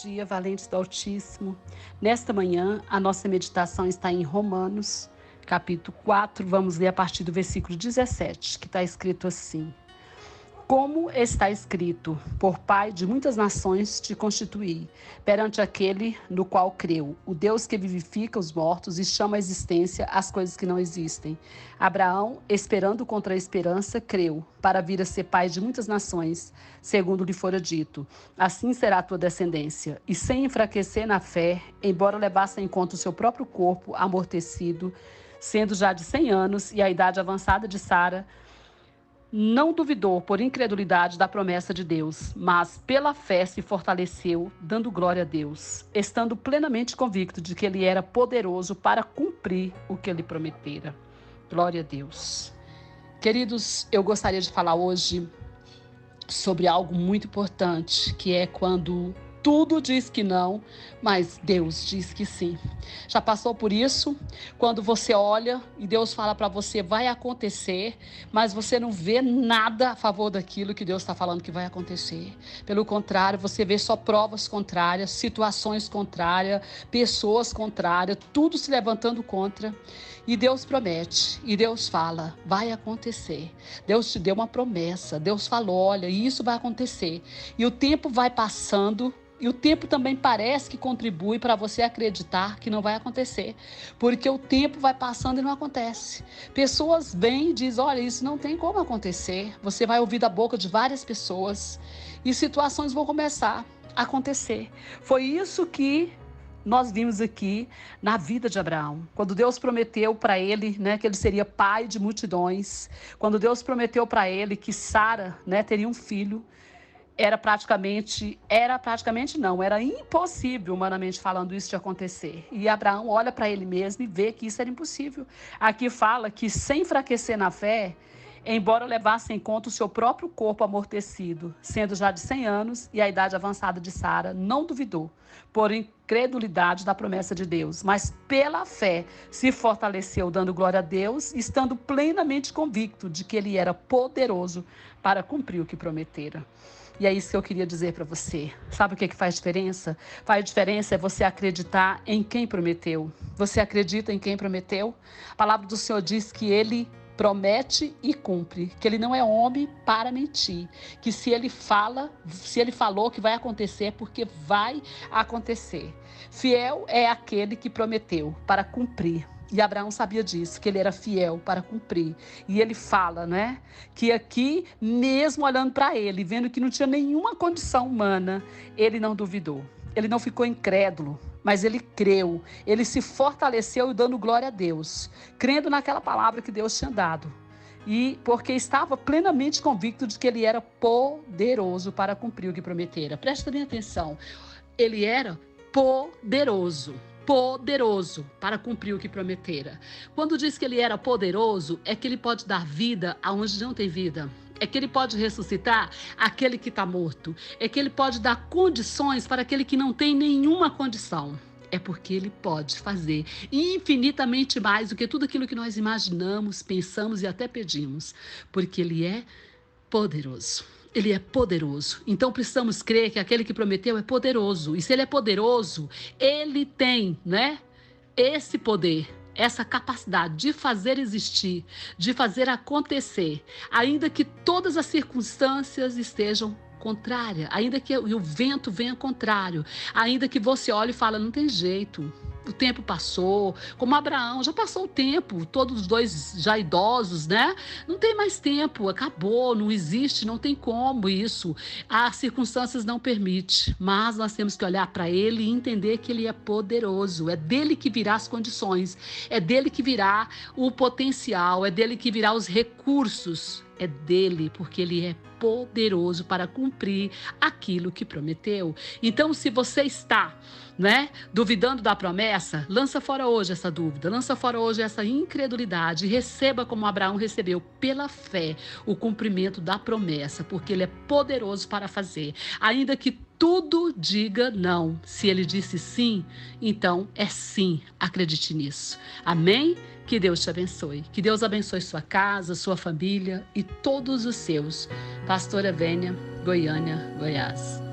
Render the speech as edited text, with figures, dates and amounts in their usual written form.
dia, valentes do Altíssimo. Nesta manhã, a nossa meditação está em Romanos, capítulo 4. Vamos ler a partir do versículo 17, que está escrito assim: Como está escrito, por Pai de muitas nações te constituí, perante aquele no qual creu, o Deus que vivifica os mortos e chama à existência as coisas que não existem. Abraão, esperando contra a esperança, creu, para vir a ser pai de muitas nações, segundo lhe fora dito: assim será a tua descendência. E sem enfraquecer na fé, embora levasse em conta o seu próprio corpo amortecido, sendo já de 100 anos e a idade avançada de Sara, não duvidou por incredulidade da promessa de Deus, mas pela fé se fortaleceu, dando glória a Deus, estando plenamente convicto de que ele era poderoso para cumprir o que ele prometera. Glória a Deus. Queridos, eu gostaria de falar hoje sobre algo muito importante, que é quando tudo diz que não, mas Deus diz que sim. Já passou por isso? Quando você olha e Deus fala para você, vai acontecer, mas você não vê nada a favor daquilo que Deus está falando que vai acontecer. Pelo contrário, você vê só provas contrárias, situações contrárias, pessoas contrárias, tudo se levantando contra. E Deus promete, e Deus fala, vai acontecer. Deus te deu uma promessa, Deus falou, olha, isso vai acontecer. E o tempo vai passando, e o tempo também parece que contribui para você acreditar que não vai acontecer. Porque o tempo vai passando e não acontece. Pessoas vêm e dizem, olha, isso não tem como acontecer. Você vai ouvir da boca de várias pessoas e situações vão começar a acontecer. Foi isso que nós vimos aqui na vida de Abraão. Quando Deus prometeu para ele, que ele seria pai de multidões. Quando Deus prometeu para ele que Sara, teria um filho. Era impossível, humanamente falando, isso de acontecer. E Abraão olha para ele mesmo e vê que isso era impossível. Aqui fala que sem enfraquecer na fé, embora levasse em conta o seu próprio corpo amortecido, sendo já de 100 anos e a idade avançada de Sara, não duvidou, por incredulidade da promessa de Deus, mas pela fé se fortaleceu, dando glória a Deus, estando plenamente convicto de que ele era poderoso para cumprir o que prometera. E é isso que eu queria dizer para você. Sabe o que faz diferença? Faz diferença é você acreditar em quem prometeu. Você acredita em quem prometeu? A palavra do Senhor diz que ele promete e cumpre, que ele não é homem para mentir, que se ele falou que vai acontecer, é porque vai acontecer. Fiel é aquele que prometeu para cumprir. E Abraão sabia disso, que ele era fiel para cumprir. E ele fala, que aqui, mesmo olhando para ele, vendo que não tinha nenhuma condição humana, ele não duvidou. Ele não ficou incrédulo, mas ele creu. Ele se fortaleceu dando glória a Deus, crendo naquela palavra que Deus tinha dado. E porque estava plenamente convicto de que ele era poderoso para cumprir o que prometera. Presta bem atenção. Ele era poderoso para cumprir o que prometera. Quando diz que ele era poderoso, é que ele pode dar vida aonde não tem vida. É que ele pode ressuscitar aquele que está morto. É que ele pode dar condições para aquele que não tem nenhuma condição. É porque ele pode fazer infinitamente mais do que tudo aquilo que nós imaginamos, pensamos e até pedimos. Porque ele é poderoso. Ele é poderoso. Então precisamos crer que aquele que prometeu é poderoso. E se ele é poderoso, ele tem, esse poder, essa capacidade de fazer existir, de fazer acontecer, ainda que todas as circunstâncias estejam contrárias, ainda que o vento venha contrário, ainda que você olhe e fale, não tem jeito. O tempo passou, como Abraão, já passou o tempo, todos os dois já idosos, Não tem mais tempo, acabou, não existe, não tem como isso. As circunstâncias não permitem, mas nós temos que olhar para ele e entender que ele é poderoso. É dele que virá as condições, é dele que virá o potencial, é dele que virá os recursos. É dele, porque ele é poderoso para cumprir aquilo que prometeu. Então, se você está, duvidando da promessa, lança fora hoje essa dúvida, lança fora hoje essa incredulidade e receba como Abraão recebeu pela fé o cumprimento da promessa, porque ele é poderoso para fazer. Ainda que tudo diga não, se ele disse sim, então é sim, acredite nisso. Amém? Que Deus te abençoe. Que Deus abençoe sua casa, sua família e todos os seus. Pastora Vênia, Goiânia, Goiás.